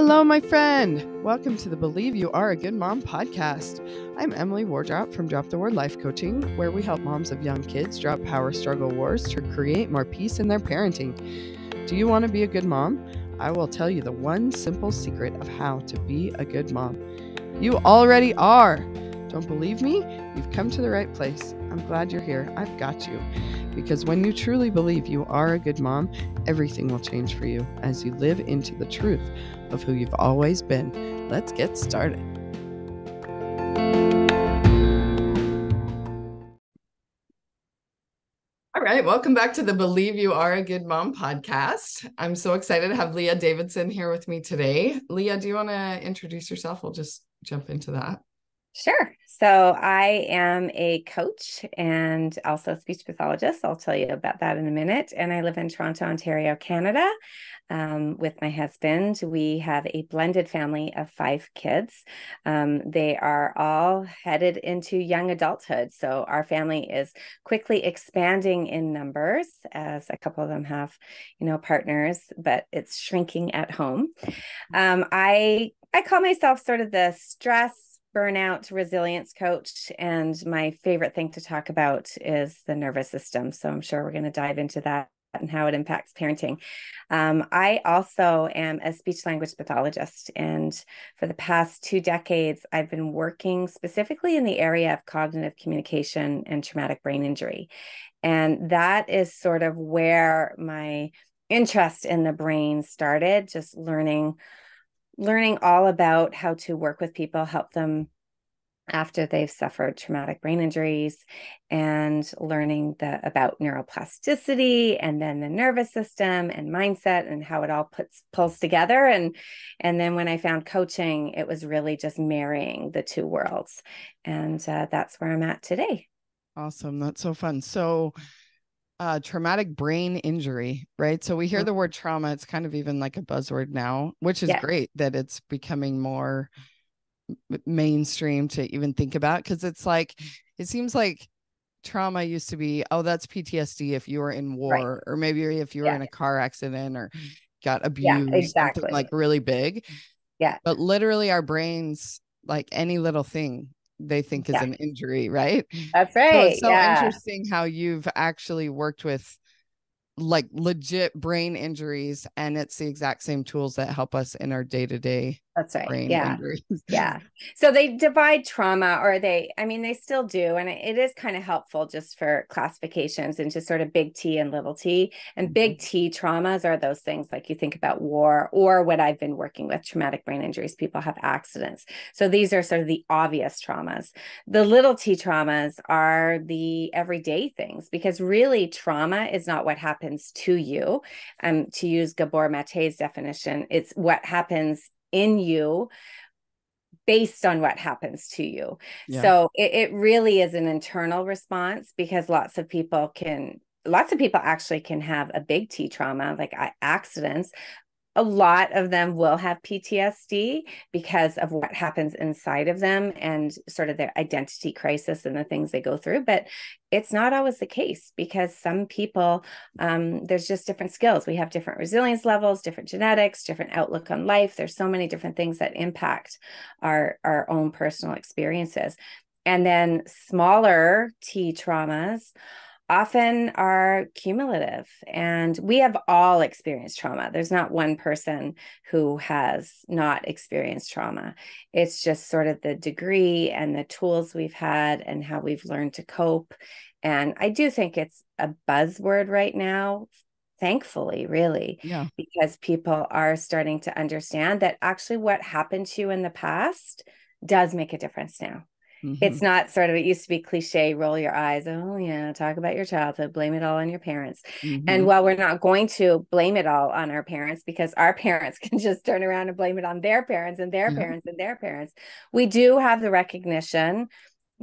Hello, my friend. Welcome to the Believe You Are a Good Mom podcast. I'm Emily Wardrop from Drop the Word Life Coaching, where we help moms of young kids drop power struggle wars to create more peace in their parenting. Do you want to be a good mom? I will tell you the one simple secret of how to be a good mom. You already are. Don't believe me? You've come to the right place. I'm glad you're here. I've got you. Because when you truly believe you are a good mom, everything will change for you as you live into the truth of who you've always been. Let's get started. All right, welcome back to the Believe You Are a Good Mom podcast. I'm so excited to have Leah Davidson here with me today. Leah, do you want to introduce yourself? We'll just jump into that. Sure. So I am a coach and also a speech pathologist. I'll tell you about that in a minute. And I live in Toronto, Ontario, Canada, with my husband. We have a blended family of 5 kids. They are all headed into young adulthood. So our family is quickly expanding in numbers as a couple of them have, partners, but it's shrinking at home. I call myself sort of the stress burnout resilience coach. And my favorite thing to talk about is the nervous system. So I'm sure we're going to dive into that and how it impacts parenting. I also am a speech language pathologist. And for the past 2 decades, I've been working specifically in the area of cognitive communication and traumatic brain injury. And that is sort of where my interest in the brain started, just learning all about how to work with people, help them after they've suffered traumatic brain injuries, and learning about neuroplasticity and then the nervous system and mindset and how it all pulls together. And then when I found coaching, it was really just marrying the 2 worlds. And that's where I'm at today. Awesome. That's so fun. So traumatic brain injury, right? So we hear the word trauma. It's kind of even like a buzzword now, which is great that it's becoming more mainstream to even think about, because it's like, it seems like trauma used to be, oh, that's PTSD if you were in war, right, or maybe if you were in a car accident or got abused, something like really big. Yeah. But literally our brains, like any little thing, they think is an injury, right? That's right. So it's so interesting how you've actually worked with like legit brain injuries, and it's the exact same tools that help us in our day-to-day. That's right. Brain injuries. Yeah. So they divide trauma, or they still do. And it is kind of helpful just for classifications into sort of big T and little t. And big T traumas are those things like you think about war, or what I've been working with, traumatic brain injuries. People have accidents. So these are sort of the obvious traumas. The little T traumas are the everyday things, because really trauma is not what happens to you. To use Gabor Mate's definition, it's what happens in you based on what happens to you. Yeah. So it really is an internal response, because lots of people actually can have a big T trauma, like accidents. A lot of them will have PTSD because of what happens inside of them and sort of their identity crisis and the things they go through. But it's not always the case, because some people, there's just different skills. We have different resilience levels, different genetics, different outlook on life. There's so many different things that impact our own personal experiences. And then smaller T traumas often are cumulative, and we have all experienced trauma. There's not one person who has not experienced trauma. It's just sort of the degree and the tools we've had and how we've learned to cope. And I do think it's a buzzword right now, thankfully, really, because people are starting to understand that actually what happened to you in the past does make a difference now. Mm-hmm. It's not sort of, it used to be cliche, roll your eyes. Oh yeah, talk about your childhood, blame it all on your parents. Mm-hmm. And while we're not going to blame it all on our parents, because our parents can just turn around and blame it on their parents and their parents and their parents, we do have the recognition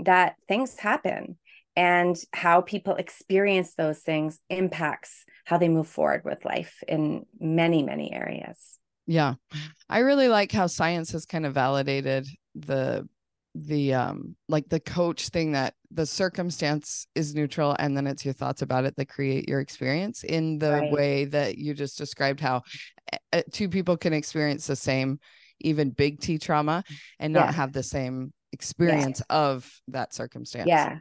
that things happen, and how people experience those things impacts how they move forward with life in many, many areas. Yeah. I really like how science has kind of validated the like the coach thing, that the circumstance is neutral and then it's your thoughts about it that create your experience, in the way that you just described, how two people can experience the same, even big T trauma, and not have the same experience of that circumstance. Yeah.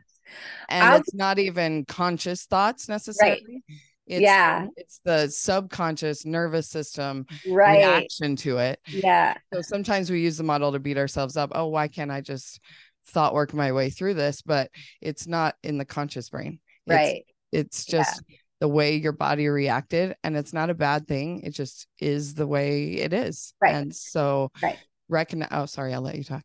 And it's not even conscious thoughts necessarily. Right. It's the subconscious nervous system Right. reaction to it. Yeah. So sometimes we use the model to beat ourselves up. Oh, why can't I just thought work my way through this? But it's not in the conscious brain. Right. It's just the way your body reacted, and it's not a bad thing. It just is the way it is. Right. And so Oh, sorry, I'll let you talk.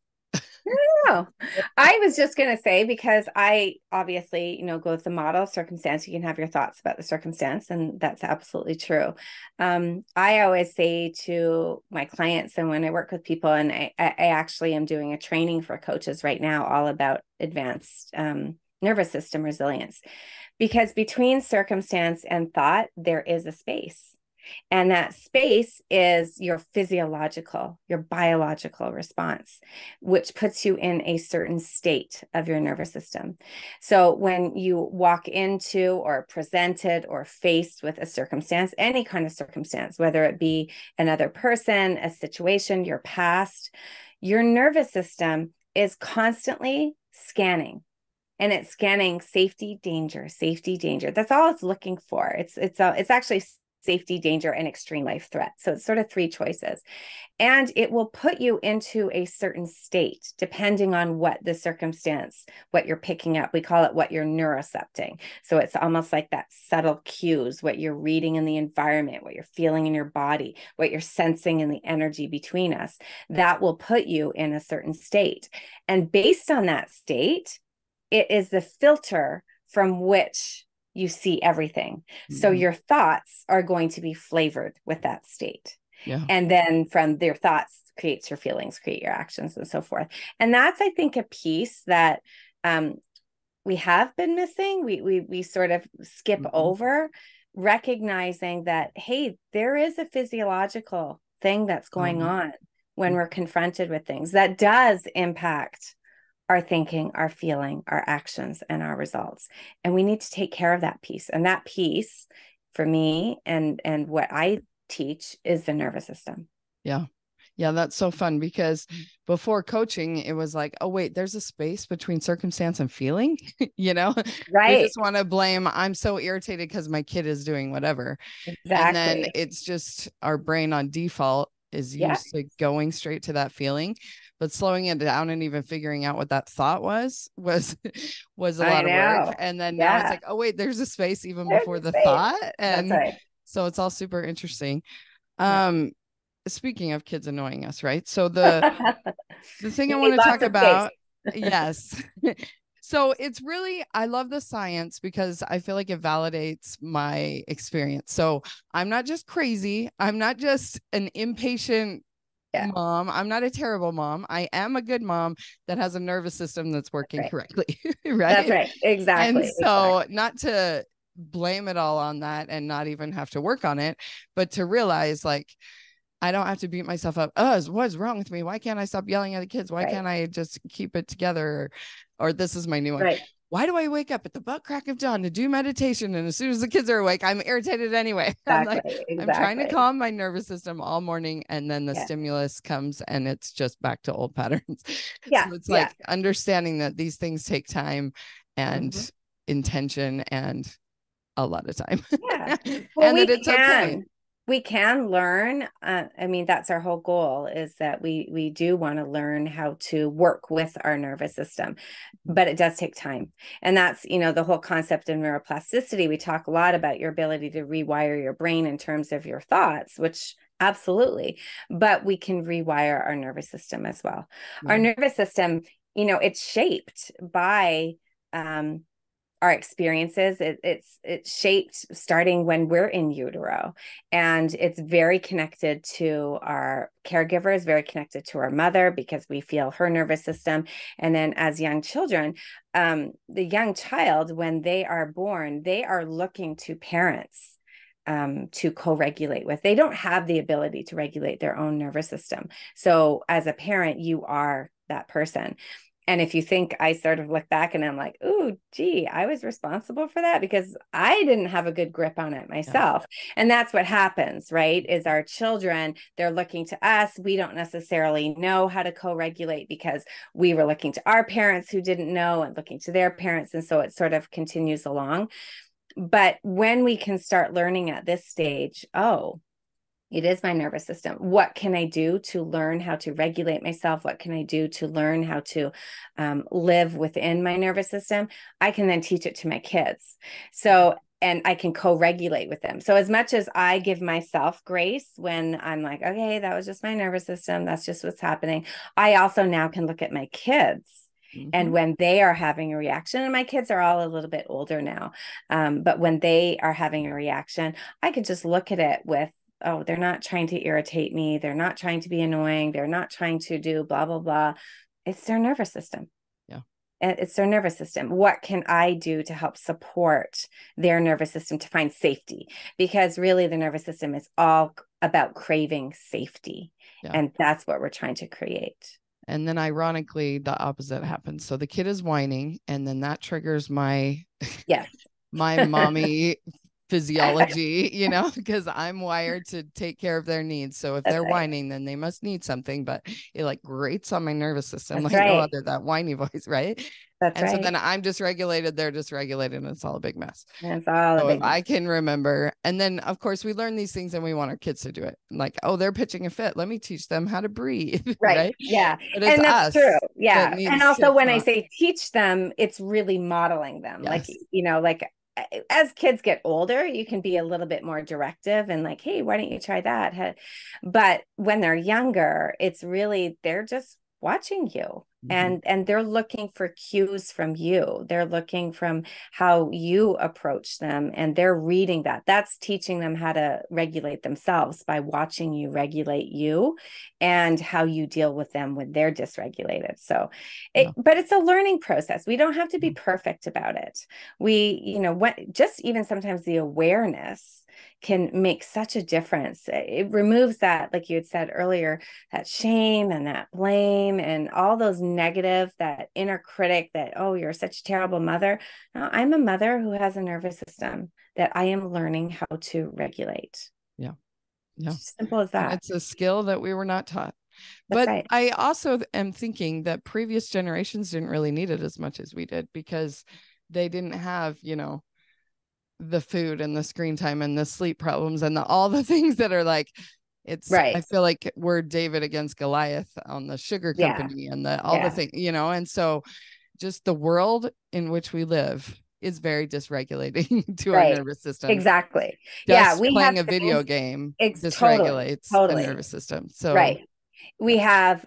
No, I was just going to say, because I obviously, go with the model circumstance, you can have your thoughts about the circumstance, and that's absolutely true. I always say to my clients, and when I work with people, and I actually am doing a training for coaches right now, all about advanced nervous system resilience, because between circumstance and thought, there is a space. And that space is your physiological, your biological response, which puts you in a certain state of your nervous system. So when you walk into or presented or faced with a circumstance, any kind of circumstance, whether it be another person, a situation, your past, your nervous system is constantly scanning. And it's scanning safety, danger, safety, danger. That's all it's looking for. It's actually safety, danger, and extreme life threat. So it's sort of three choices. And it will put you into a certain state, depending on what the circumstance, what you're picking up. We call it what you're neurocepting. So it's almost like that subtle cues, what you're reading in the environment, what you're feeling in your body, what you're sensing in the energy between us. That will put you in a certain state. And based on that state, it is the filter from which you see everything. So your thoughts are going to be flavored with that state. Yeah. And then from their thoughts creates your feelings, create your actions, and so forth. And that's, I think, a piece that we have been missing. We sort of skip over, recognizing that, hey, there is a physiological thing that's going on when we're confronted with things that does impact our thinking, our feeling, our actions, and our results. And we need to take care of that piece. And that piece for me and what I teach is the nervous system. Yeah. Yeah, that's so fun, because before coaching, it was like, oh, wait, there's a space between circumstance and feeling, Right. We just want to blame. I'm so irritated because my kid is doing whatever. Exactly. And then it's just our brain on default is used to going straight to that feeling, but slowing it down and even figuring out what that thought was a lot of work. And then now it's like, oh, wait, there's a space even before the thought. And so it's all super interesting. Speaking of kids annoying us, right? So the thing I want to talk about, yes. So it's really, I love the science because I feel like it validates my experience. So I'm not just crazy. I'm not just an impatient mom. I'm not a terrible mom. I am a good mom that has a nervous system that's working correctly. Right. That's right. Exactly. And so not to blame it all on that and not even have to work on it, but to realize, like, I don't have to beat myself up. What's wrong with me? Why can't I stop yelling at the kids? Why can't I just keep it together? Or this is my new one. Why do I wake up at the butt crack of dawn to do meditation? And as soon as the kids are awake, I'm irritated anyway. I'm like, I'm trying to calm my nervous system all morning. And then the stimulus comes and it's just back to old patterns. So it's like understanding that these things take time and intention and a lot of time. Well, and that it's okay. We can learn. I mean, that's our whole goal, is that we do want to learn how to work with our nervous system, but it does take time. And that's, the whole concept of neuroplasticity. We talk a lot about your ability to rewire your brain in terms of your thoughts, which absolutely, but we can rewire our nervous system as well. Our nervous system, it's shaped by, our experiences. It's shaped starting when we're in utero, and it's very connected to our caregivers, very connected to our mother, because we feel her nervous system. And then as young children, the young child, when they are born, they are looking to parents to co-regulate with. They don't have the ability to regulate their own nervous system. So as a parent, you are that person. And if you think, I sort of look back and I'm like, oh, gee, I was responsible for that because I didn't have a good grip on it myself. And that's what happens, right? Is our children, they're looking to us. We don't necessarily know how to co-regulate because we were looking to our parents who didn't know and looking to their parents. And so it sort of continues along. But when we can start learning at this stage, oh, it is my nervous system. What can I do to learn how to regulate myself? What can I do to learn how to live within my nervous system? I can then teach it to my kids. So, and I can co-regulate with them. So as much as I give myself grace when I'm like, okay, that was just my nervous system. That's just what's happening. I also now can look at my kids. And when they are having a reaction, and my kids are all a little bit older now, but when they are having a reaction, I could just look at it with, oh, they're not trying to irritate me. They're not trying to be annoying. They're not trying to do blah, blah, blah. It's their nervous system. Yeah. It's their nervous system. What can I do to help support their nervous system to find safety? Because really the nervous system is all about craving safety. Yeah. And that's what we're trying to create. And then ironically, the opposite happens. So the kid is whining, and then that triggers my my mommy physiology, you know, because I'm wired to take care of their needs. So if they're whining, then they must need something, but it like grates on my nervous system. That's like no other, that whiny voice, right? So then I'm dysregulated, they're dysregulated, and it's all a big mess. It's all so if I can remember, and then of course we learn these things and we want our kids to do it. Like, oh, they're pitching a fit. Let me teach them how to breathe. Right. Yeah. But it's and that's true. Yeah. And also when I say teach them, it's really modeling them. Like, you know, like as kids get older, you can be a little bit more directive and like, hey, why don't you try that? But when they're younger, it's really, they're just watching you. And they're looking for cues from you. They're looking from how you approach them, and they're reading that. That's teaching them how to regulate themselves by watching you regulate you and how you deal with them when they're dysregulated. So, but it's a learning process. We don't have to be perfect about it. We, you know, just even sometimes the awareness can make such a difference. It removes that, like you had said earlier, that shame and that blame and all those negative, that inner critic that, oh, you're such a terrible mother. No, I'm a mother who has a nervous system that I am learning how to regulate. Yeah. Yeah. It's simple as that. And it's a skill that we were not taught. But I also am thinking that previous generations didn't really need it as much as we did, because they didn't have, you know, the food and the screen time and the sleep problems and all the things that are like, it's I feel like we're David against Goliath on the sugar company and all the things, you know, and so just the world in which we live is very dysregulating to our nervous system. Exactly. Just playing a video game dysregulates the nervous system. So we have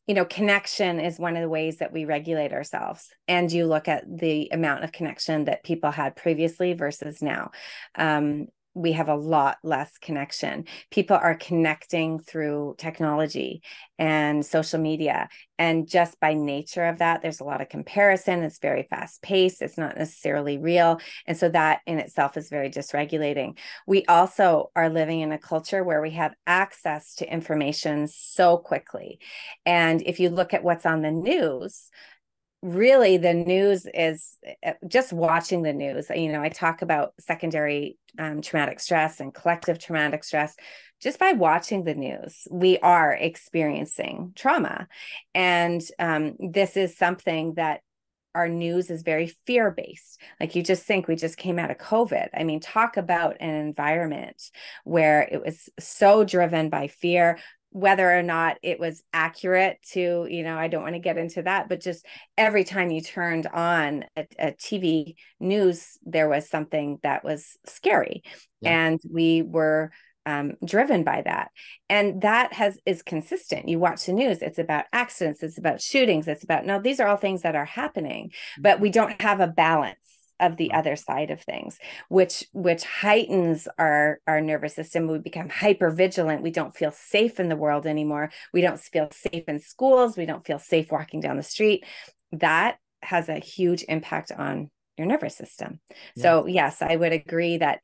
you know, connection is one of the ways that we regulate ourselves. And you look at the amount of connection that people had previously versus now. We have a lot less connection. People are connecting through technology and social media. And just by nature of that, there's a lot of comparison. It's very fast paced. It's not necessarily real. And so that in itself is very dysregulating. We also are living in a culture where we have access to information so quickly. And if you look at what's on the news, really the news is just watching the news. You know, I talk about secondary traumatic stress and collective traumatic stress. Just by watching the news, we are experiencing trauma. And this is something that our news is very fear-based. Like you just think we just came out of COVID. I mean, talk about an environment where it was so driven by fear, whether or not it was accurate to, you know, I don't want to get into that, but just every time you turned on a TV news, there was something that was scary. And we were driven by that. And that is consistent. You watch the news, it's about accidents, it's about shootings, it's about, no, these are all things that are happening, but we don't have a balance of the other side of things, which heightens our nervous system. We become hyper vigilant. We don't feel safe in the world anymore. We don't feel safe in schools. We don't feel safe walking down the street. That has a huge impact on your nervous system. Yeah. So yes, I would agree that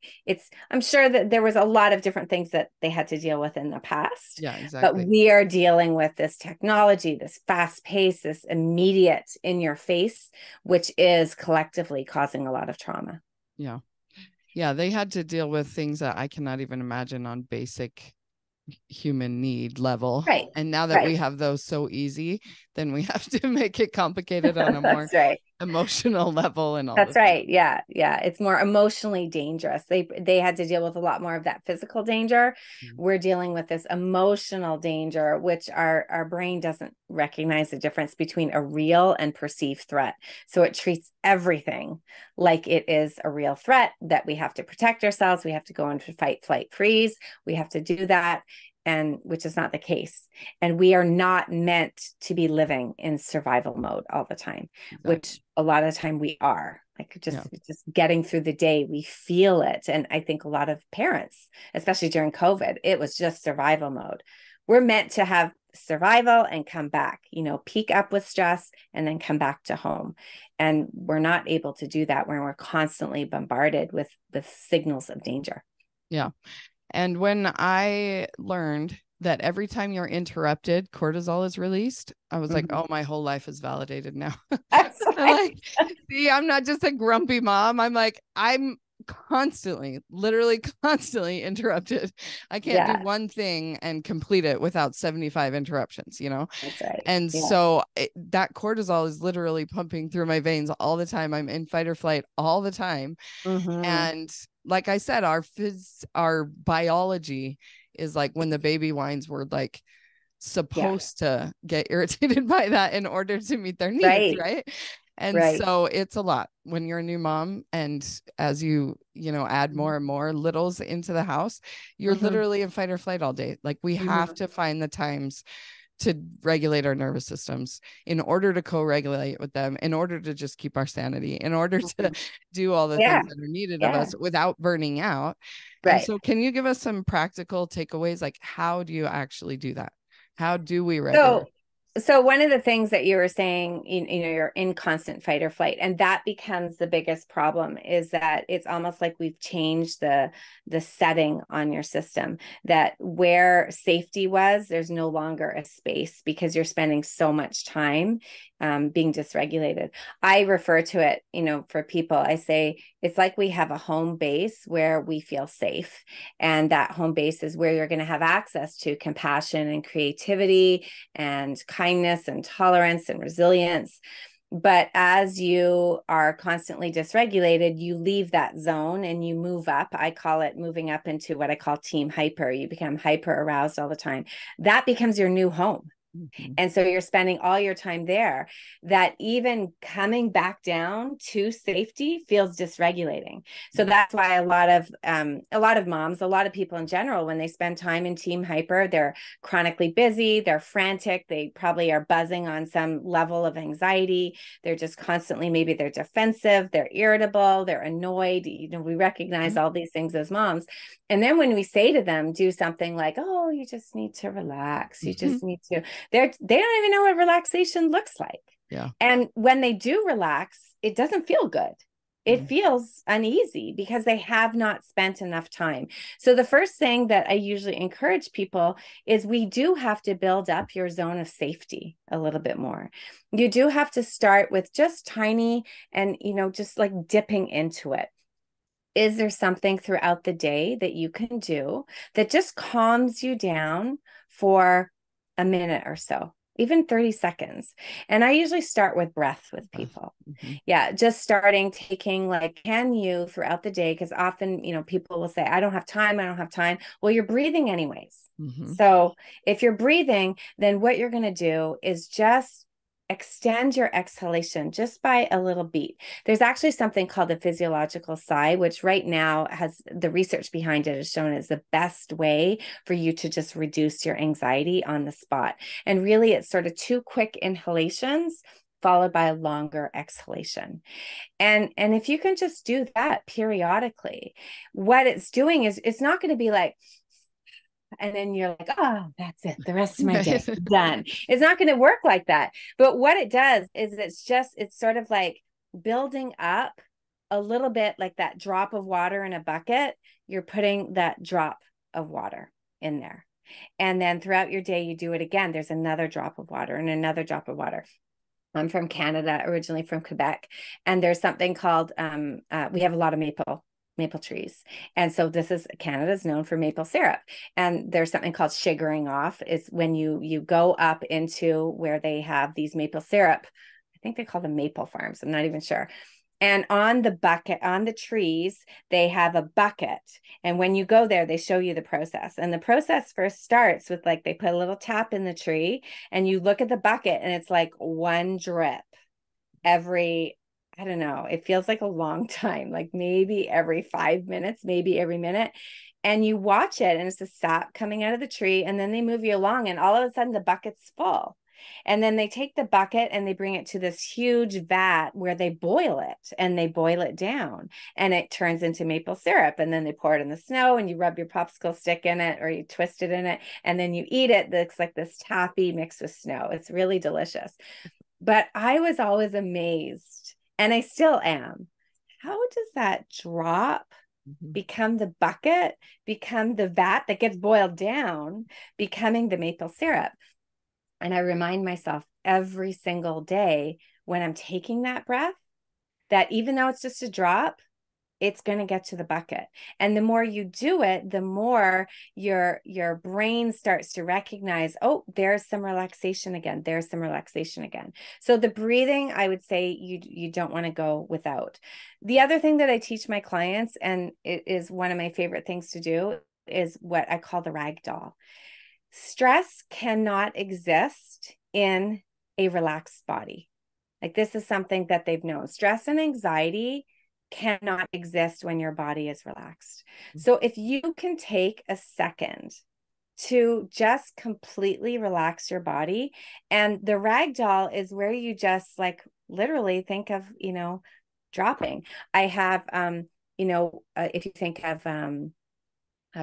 I'm sure that there was a lot of different things that they had to deal with in the past. Yeah, But exactly. we are dealing with this technology, this fast pace, this immediate in your face, which is collectively causing a lot of trauma. Yeah. Yeah. They had to deal with things that I cannot even imagine on basic human need level. Right. And now that we Right. have those so easy, then we have to make it complicated on a more That's right. emotional level and all That's the things. right. Yeah. Yeah. It's more emotionally dangerous. They had to deal with a lot more of that physical danger. We're dealing with this emotional danger, which our brain doesn't recognize the difference between a real and perceived threat. So it treats everything like it is a real threat that we have to protect ourselves. We have to go into fight, flight, freeze. We have to do that. And which is not the case. And we are not meant to be living in survival mode all the time, Exactly. which a lot of the time we are like Yeah. just getting through the day. We feel it. And I think a lot of parents, especially during COVID, it was just survival mode. We're meant to have survival and come back, peak up with stress and then come back to home. And we're not able to do that when we're constantly bombarded with signals of danger. Yeah. And when I learned that every time you're interrupted, cortisol is released, I was like, oh, my whole life is validated now. That's I'm right. like, see, I'm not just a grumpy mom. I'm like, I'm literally constantly interrupted. I can't do one thing and complete it without 75 interruptions, That's right. And so that cortisol is literally pumping through my veins all the time. I'm in fight or flight all the time. And like I said, our biology is like when the baby whines, we're like supposed to get irritated by that in order to meet their needs, right? And so it's a lot when you're a new mom, and as you add more and more littles into the house, you're literally in fight or flight all day. Like we have to find the times to regulate our nervous systems in order to co-regulate with them, in order to just keep our sanity, in order to do all the things that are needed of us without burning out. And so can you give us some practical takeaways? Like, how do you actually do that? How do we regulate? So one of the things that you were saying, you're in constant fight or flight, and that becomes the biggest problem, is that it's almost like we've changed the setting on your system, that where safety was, there's no longer a space because you're spending so much time being dysregulated. I refer to it, for people, I say it's like we have a home base where we feel safe. And that home base is where you're going to have access to compassion and creativity and kindness and tolerance and resilience. But as you are constantly dysregulated, you leave that zone and you move up. I call it moving up into what I call team hyper. You become hyper aroused all the time. That becomes your new home. And so you're spending all your time there, that even coming back down to safety feels dysregulating. So that's why a lot of moms, a lot of people in general, when they spend time in team hyper, they're chronically busy, they're frantic, they probably are buzzing on some level of anxiety. They're just constantly, maybe they're defensive, they're irritable, they're annoyed. We recognize all these things as moms. And then when we say to them, do something like, oh, you just need to relax. You just need to, they don't even know what relaxation looks like. Yeah. And when they do relax, it doesn't feel good. It feels uneasy because they have not spent enough time. So the first thing that I usually encourage people is we do have to build up your zone of safety a little bit more. You do have to start with just tiny and, just like dipping into it. Is there something throughout the day that you can do that just calms you down for a minute or so, even 30 seconds? And I usually start with breath with people. Yeah, just taking like, can you throughout the day, because often, people will say, I don't have time. Well, you're breathing anyways. So if you're breathing, then what you're going to do is just extend your exhalation just by a little beat. There's actually something called the physiological sigh, which right now has the research behind it has shown is the best way for you to just reduce your anxiety on the spot. And really, it's sort of 2 quick inhalations followed by a longer exhalation. And if you can just do that periodically, what it's doing is it's not going to be like, and then you're like, oh, that's it. The rest of my day done. It's not going to work like that. But what it does is it's sort of like building up a little bit like that drop of water in a bucket, you're putting that drop of water in there. And then throughout your day, you do it again. There's another drop of water and another drop of water. I'm from Canada, originally from Quebec, and there's something called we have a lot of maple trees, and so this is Canada's known for maple syrup. And there's something called sugaring off. Is when you go up into where they have these maple syrup. I think they call them maple farms. I'm not even sure. And on the bucket, on the trees, they have a bucket. And when you go there, they show you the process. And the process first starts with like they put a little tap in the tree and you look at the bucket and it's like one drip every, I don't know, it feels like a long time, like maybe every 5 minutes, maybe every minute. And you watch it and it's the sap coming out of the tree. And then they move you along and all of a sudden the bucket's full. And then they take the bucket and they bring it to this huge vat where they boil it and they boil it down and it turns into maple syrup. And then they pour it in the snow and you rub your popsicle stick in it or you twist it in it and then you eat it. It's like this taffy mixed with snow. It's really delicious. But I was always amazed, and I still am. How does that drop become the bucket, become the vat that gets boiled down, becoming the maple syrup? And I remind myself every single day when I'm taking that breath, that even though it's just a drop, it's going to get to the bucket. And the more you do it, the more your brain starts to recognize, oh, there's some relaxation again. There's some relaxation again. So the breathing, I would say you don't want to go without. The other thing that I teach my clients, and it is one of my favorite things to do, is what I call the rag doll. Stress cannot exist in a relaxed body. Like this is something that they've known. Stress and anxiety cannot exist when your body is relaxed. So if you can take a second to just completely relax your body, and the rag doll is where you just like literally think of, dropping. I have, if you think of,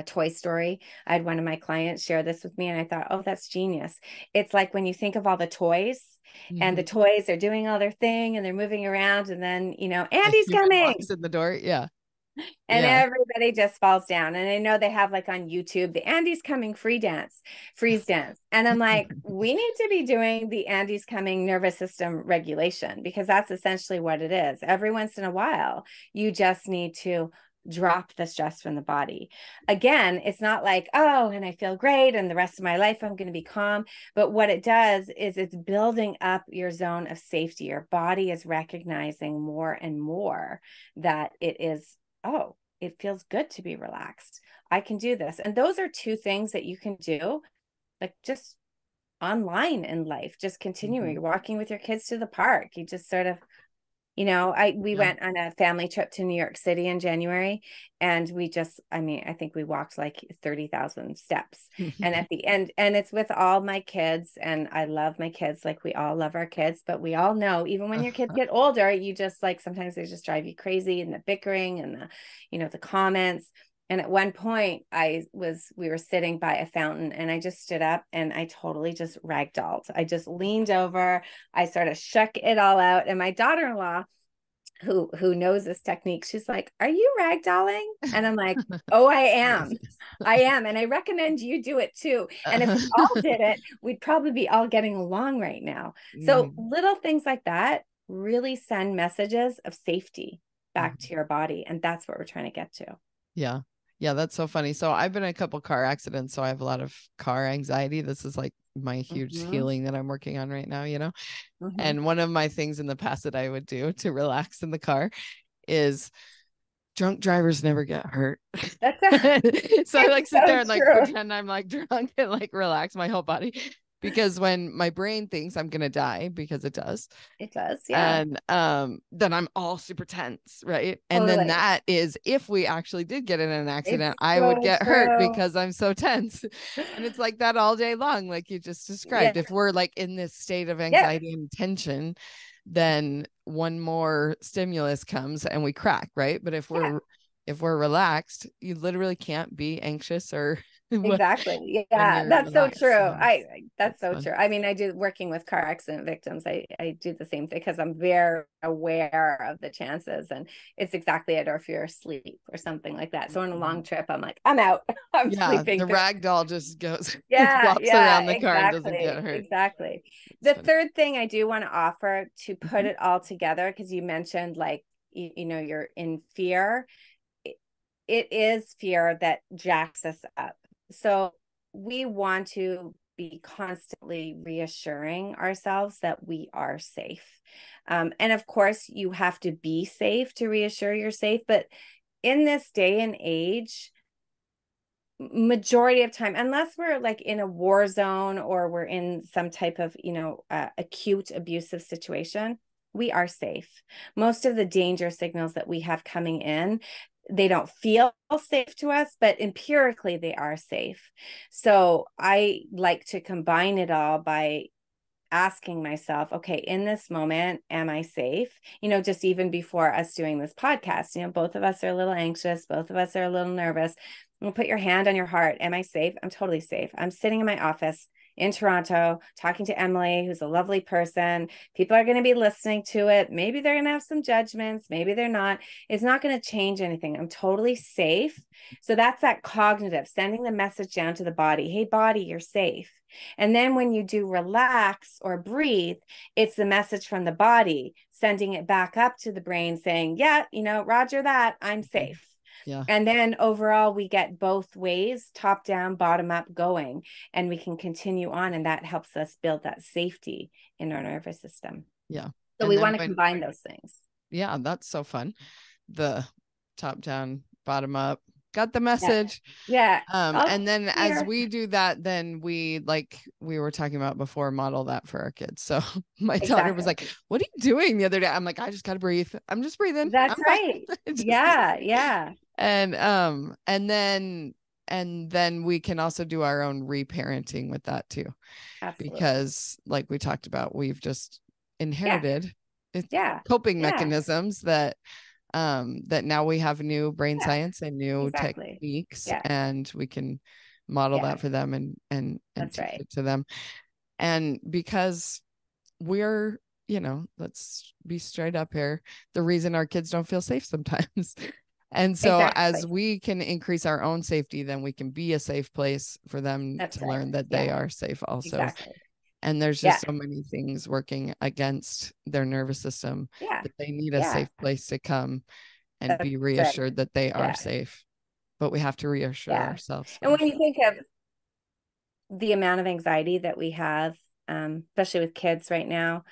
Toy Story. I had one of my clients share this with me and I thought, oh, that's genius. It's like when you think of all the toys and the toys are doing all their thing and they're moving around and then, Andy's coming. Walks in the door. Yeah. And everybody just falls down. And I know they have like on YouTube, the Andy's coming freeze dance. And I'm like, we need to be doing the Andy's coming nervous system regulation because that's essentially what it is. Every once in a while, you just need to drop the stress from the body. Again, it's not like, oh, and I feel great and the rest of my life I'm going to be calm. But what it does is it's building up your zone of safety. Your body is recognizing more and more that it is, oh, it feels good to be relaxed. I can do this. And those are two things that you can do, like just online in life. Just continue. You're walking with your kids to the park. You just sort of, we went on a family trip to New York City in January and I think we walked like 30,000 steps. And at the end, and it's with all my kids and I love my kids. Like we all love our kids, but we all know, even when your kids get older, you just like, sometimes they just drive you crazy and the bickering and the comments. And at one point we were sitting by a fountain and I just stood up and I totally just ragdolled. I just leaned over. I sort of shook it all out. And my daughter-in-law, who knows this technique, she's like, are you ragdolling? And I'm like, oh, I am. I am. And I recommend you do it too. And if we all did it, we'd probably be all getting along right now. So little things like that really send messages of safety back to your body. And that's what we're trying to get to. Yeah. Yeah, that's so funny. So I've been in a couple car accidents, so I have a lot of car anxiety. This is like my huge healing that I'm working on right now, And one of my things in the past that I would do to relax in the car is drunk drivers never get hurt. So I like sit there and like pretend I'm like drunk and like relax my whole body. Because when my brain thinks I'm gonna die, because it does, yeah. And then I'm all super tense, right? And then that is if we actually did get in an accident, I would get hurt because I'm so tense. And it's like that all day long, like you just described. If we're like in this state of anxiety and tension, then one more stimulus comes and we crack, right? But if we're relaxed, you literally can't be anxious or Exactly. when Yeah, you're that's so true. relaxed. So That's that's so fun. true. I mean, I do working with car accident victims. I do the same thing because I'm very aware of the chances, and it's exactly it, or if you're asleep or something like that. So on a long trip, I'm like, I'm out. I'm Yeah, sleeping the through. rag doll just goes, Yeah, flops yeah, around the car and doesn't get exactly. hurt. Exactly. It's The funny. third thing I do want to offer to put Mhm. it all together, because you mentioned like you know, you're in fear. It is fear that jacks us up. So we want to be constantly reassuring ourselves that we are safe. And of course, you have to be safe to reassure you're safe. But in this day and age, majority of time, unless we're like in a war zone or we're in some type of, you know, acute abusive situation, we are safe. Most of the danger signals that we have coming in, they don't feel safe to us, but empirically they are safe. So I like to combine it all by asking myself, okay, in this moment, am I safe? You know, just even before us doing this podcast, you know, both of us are a little anxious, both of us are a little nervous. And put your hand on your heart. Am I safe? I'm totally safe. I'm sitting in my office in Toronto, talking to Emily, who's a lovely person. People are going to be listening to it. Maybe they're going to have some judgments. Maybe they're not. It's not going to change anything. I'm totally safe. So that's that cognitive, sending the message down to the body. Hey, body, you're safe. And then when you do relax or breathe, it's the message from the body, sending it back up to the brain saying, yeah, you know, Roger that, I'm Mhm. safe. Yeah. And then overall, we get both ways, top down, bottom up going, and we can continue on. And that helps us build that safety in our nervous system. Yeah. So And we then want to when, combine those things. yeah, that's so fun. The top down, bottom up, got the Yeah. message. Yeah. All And then as clear. we do that, then we, like we were talking about before, model that for our kids. So my daughter was Exactly. like, "What are you doing the other day?" I'm like, "I just gotta breathe. I'm just breathing. That's I'm fine." right. Just, Yeah. Yeah. and then we can also do our own reparenting with that too, Absolutely. because like we talked about, we've just Yeah. inherited Yeah. coping Yeah. mechanisms that now we have new brain Yeah. science and new Exactly. techniques, Yeah. and we can model Yeah. that for them and That's teach right. it to them. And because we're, let's be straight up here, the reason our kids don't feel safe sometimes. And so as Exactly. we can increase our own safety, then we can be a safe place for them That's to right. learn that they Yeah. are safe also. Exactly. And there's Yeah. just so many things working against their nervous system Yeah. that they need a Yeah. safe place to come and That's be right. reassured that they are Yeah. safe. But we have to reassure Yeah. ourselves And when first. you think of the amount of anxiety that we have, especially with kids right now,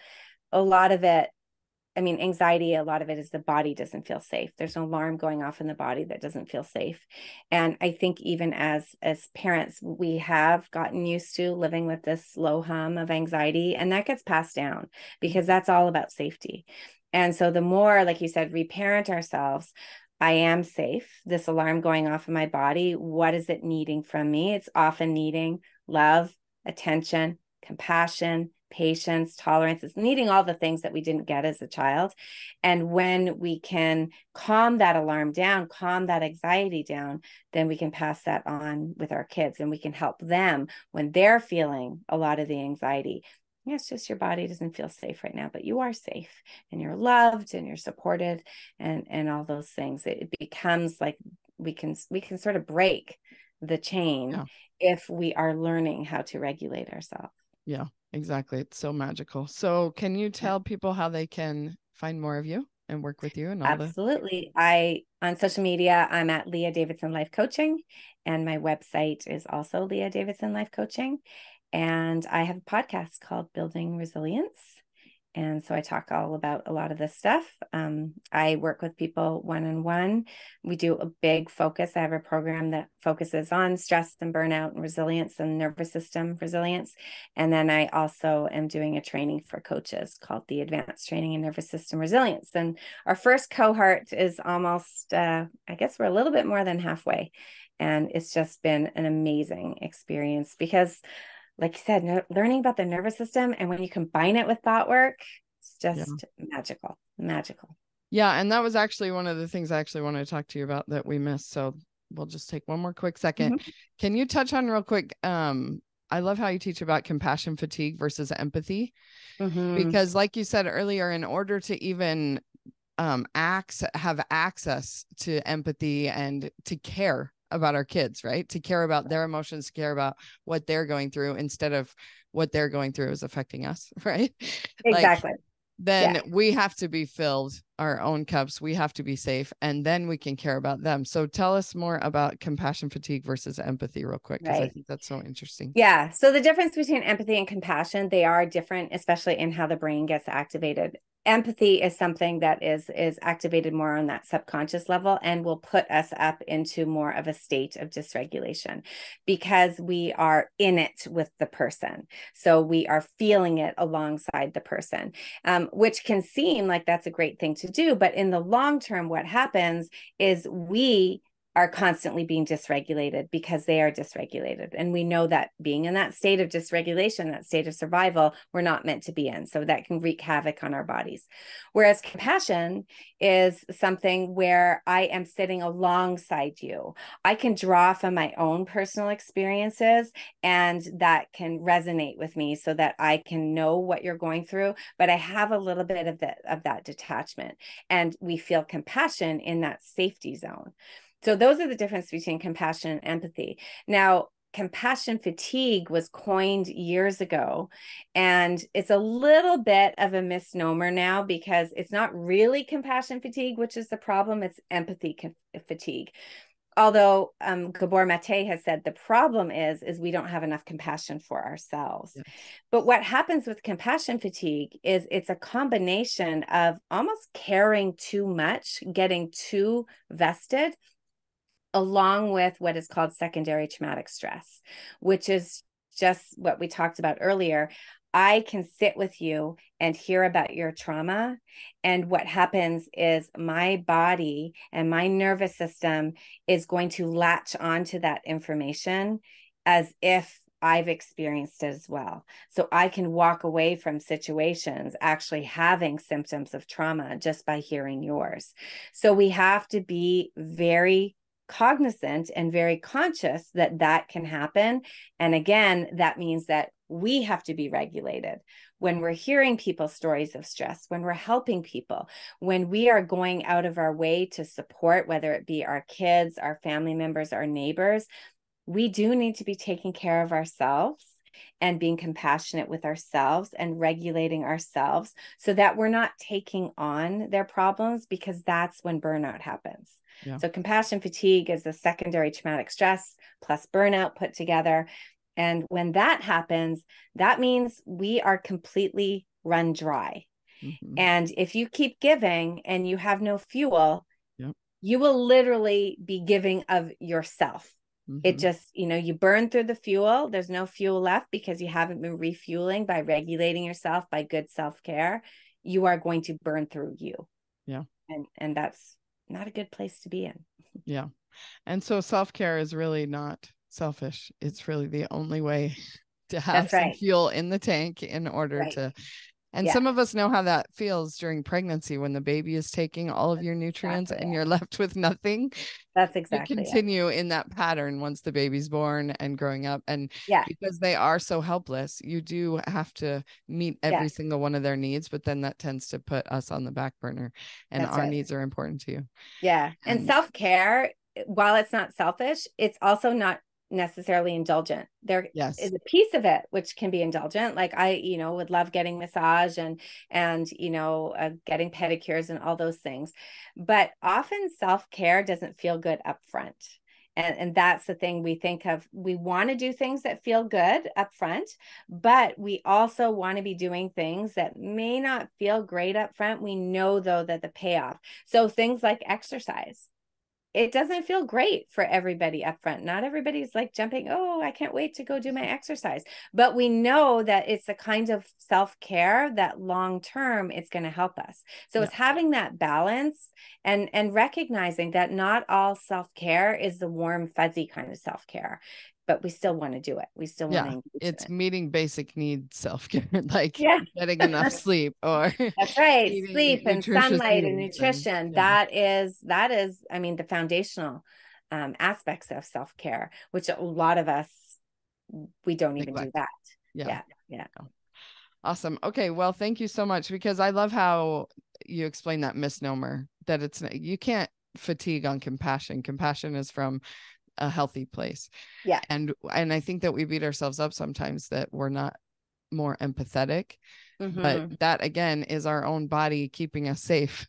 a lot of it, I mean, anxiety, a lot of it is the body doesn't feel safe. There's an alarm going off in the body that doesn't feel safe. And I think even as parents, we have gotten used to living with this low hum of anxiety, and that gets passed down because that's all about safety. And so the more, like you said, reparent ourselves. I am safe. This alarm going off in my body, what is it needing from me? It's often needing love, attention, compassion, patience, tolerance. It's needing all the things that we didn't get as a child. And when we can calm that alarm down, calm that anxiety down, then we can pass that on with our kids, and we can help them when they're feeling a lot of the anxiety. Yeah, it's just your body doesn't feel safe right now, but you are safe and you're loved and you're supported, and all those things. It becomes like we can sort of break the chain Yeah. if we are learning how to regulate ourselves. Yeah, exactly. It's so magical. So can you Yeah. tell people how they can find more of you and work with you and all the? Absolutely. I on social media, I'm at Leah Davidson Life Coaching, and my website is also Leah Davidson Life Coaching. And I have a podcast called Building Resilience. And so I talk all about a lot of this stuff. I work with people one-on-one. We do a big focus. I have a program that focuses on stress and burnout and resilience and nervous system resilience. And then I also am doing a training for coaches called the Advanced Training in Nervous System Resilience. And our first cohort is almost, I guess we're a little bit more than halfway. And it's just been an amazing experience because, like you said, learning about the nervous system, and when you combine it with thought work, it's Yeah. just magical. Yeah. And that was actually one of the things I actually wanted to talk to you about that we missed. So we'll just take one more quick second. Mhm. Can you touch on real quick? I love how you teach about compassion fatigue versus empathy, because like you said earlier, in order to even have access to empathy and to care about our kids, right? To care about their emotions, to care about what they're going through instead of what they're going through is affecting us, right? Exactly. Then we have to be filled our own cups. We have to be safe, and then we can care about them. So tell us more about compassion fatigue versus empathy real quick, because I think that's so interesting. Yeah. So the difference between empathy and compassion, they are different, especially in how the brain gets activated. Empathy is something that is activated more on that subconscious level and will put us up into more of a state of dysregulation because we are in it with the person. So we are feeling it alongside the person, which can seem like that's a great thing to do. But in the long term, what happens is we are constantly being dysregulated because they are dysregulated. And we know that being in that state of dysregulation, that state of survival, we're not meant to be in. So that can wreak havoc on our bodies. Whereas compassion is something where I am sitting alongside you. I can draw from my own personal experiences, and that can resonate with me so that I can know what you're going through, but I have a little bit of that detachment. And we feel compassion in that safety zone. So those are the difference between compassion and empathy. Now, compassion fatigue was coined years ago, and it's a little bit of a misnomer now because it's not really compassion fatigue, which is the problem. It's empathy fatigue. Although Gabor Mate has said the problem is we don't have enough compassion for ourselves. Yes. But what happens with compassion fatigue is it's a combination of almost caring too much, getting too vested, along with what is called secondary traumatic stress, which is just what we talked about earlier. I can sit with you and hear about your trauma. And what happens is my body and my nervous system is going to latch onto that information as if I've experienced it as well. So I can walk away from situations actually having symptoms of trauma just by hearing yours. So we have to be very cognizant and very conscious that that can happen. And again, that means that we have to be regulated when we're hearing people's stories of stress, when we're helping people, when we are going out of our way to support, whether it be our kids, our family members, our neighbors. We do need to be taking care of ourselves and being compassionate with ourselves and regulating ourselves so that we're not taking on their problems, because that's when burnout happens. Yeah. So compassion fatigue is a secondary traumatic stress plus burnout put together. And when that happens, that means we are completely run dry. Mm-hmm. And if you keep giving and you have no fuel, you will literally be giving of yourself. Mm-hmm. It just, you burn through the fuel. There's no fuel left because you haven't been refueling by regulating yourself, by good self-care. You are going to burn through you. Yeah. And that's not a good place to be in. Yeah. And so self-care is really not selfish. It's really the only way to have some fuel in the tank in order to. And some of us know how that feels during pregnancy when the baby is taking all of your nutrients and you're left with nothing. That's exactly. You continue in that pattern once the baby's born and growing up. And because they are so helpless, you do have to meet every single one of their needs, but then that tends to put us on the back burner, and our needs are important to you. Yeah. And self-care, while it's not selfish, it's also not necessarily indulgent. There is a piece of it which can be indulgent. Like I, would love getting massage and getting pedicures and all those things. But often self-care doesn't feel good up front. And that's the thing we think of. We want to do things that feel good up front, but we also want to be doing things that may not feel great up front. We know, though, that the payoff. So things like exercise. It doesn't feel great for everybody up front. Not everybody's like jumping, oh, I can't wait to go do my exercise. But we know that it's a kind of self-care that long-term it's going to help us. So it's having that balance and recognizing that not all self-care is the warm, fuzzy kind of self-care. But we still want to do it. We still want to engage in it. Meeting basic needs self-care, like getting enough sleep, or that's right, sleep and sunlight and nutrition. That is, I mean, the foundational aspects of self-care, which a lot of us, we don't even do that. Yeah. Yeah. Awesome. Okay. Well, thank you so much, because I love how you explain that misnomer that you can't fatigue on compassion. Compassion is from a healthy place. Yeah. And I think that we beat ourselves up sometimes that we're not more empathetic, but that again is our own body keeping us safe.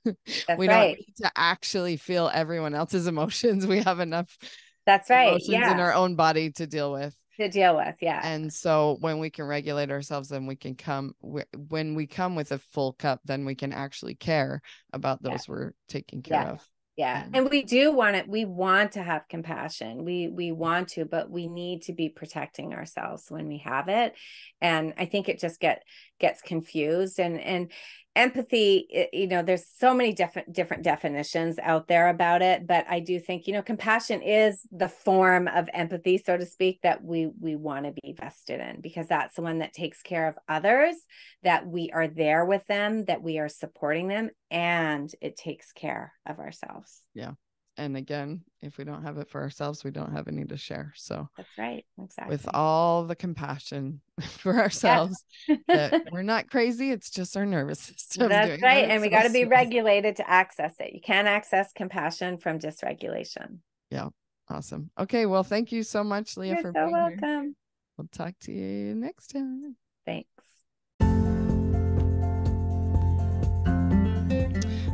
We don't need to actually feel everyone else's emotions. We have enough emotions in our own body to deal with. Yeah. And so when we can regulate ourselves, then we can when we come with a full cup, then we can actually care about those we're taking care of. Yeah. And we do want it. We want to have compassion. We want to, but we need to be protecting ourselves when we have it. And I think it just gets confused. And empathy, there's so many different definitions out there about it, but I do think, compassion is the form of empathy, so to speak, that we want to be vested in, because that's the one that takes care of others, that we are there with them, that we are supporting them, and it takes care of ourselves. Yeah. And again, if we don't have it for ourselves, we don't have any to share. So that's right. Exactly. With all the compassion for ourselves, that we're not crazy. It's just our nervous system. That's right. And we got to be regulated to access it. You can't access compassion from dysregulation. Yeah. Awesome. Okay. Well, thank you so much, Leah, for being here. You're so welcome. We'll talk to you next time. Thanks.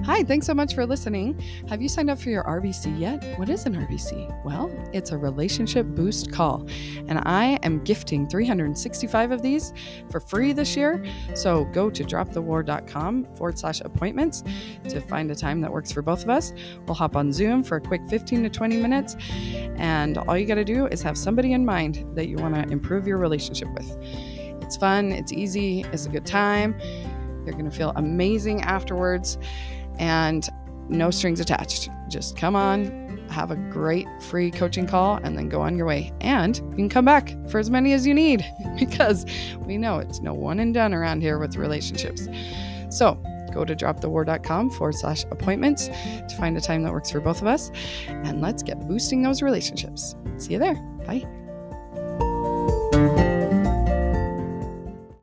Hi, thanks so much for listening. Have you signed up for your RBC yet? What is an RBC? Well, it's a relationship boost call, and I am gifting 365 of these for free this year. So go to dropthewar.com/appointments to find a time that works for both of us. We'll hop on Zoom for a quick 15 to 20 minutes, and all you got to do is have somebody in mind that you want to improve your relationship with. It's fun, it's easy, it's a good time. You're going to feel amazing afterwards. And no strings attached. Just come on, have a great free coaching call, and then go on your way. And you can come back for as many as you need, because we know it's no one and done around here with relationships. So go to dropthewar.com/appointments to find a time that works for both of us. And let's get boosting those relationships. See you there. Bye.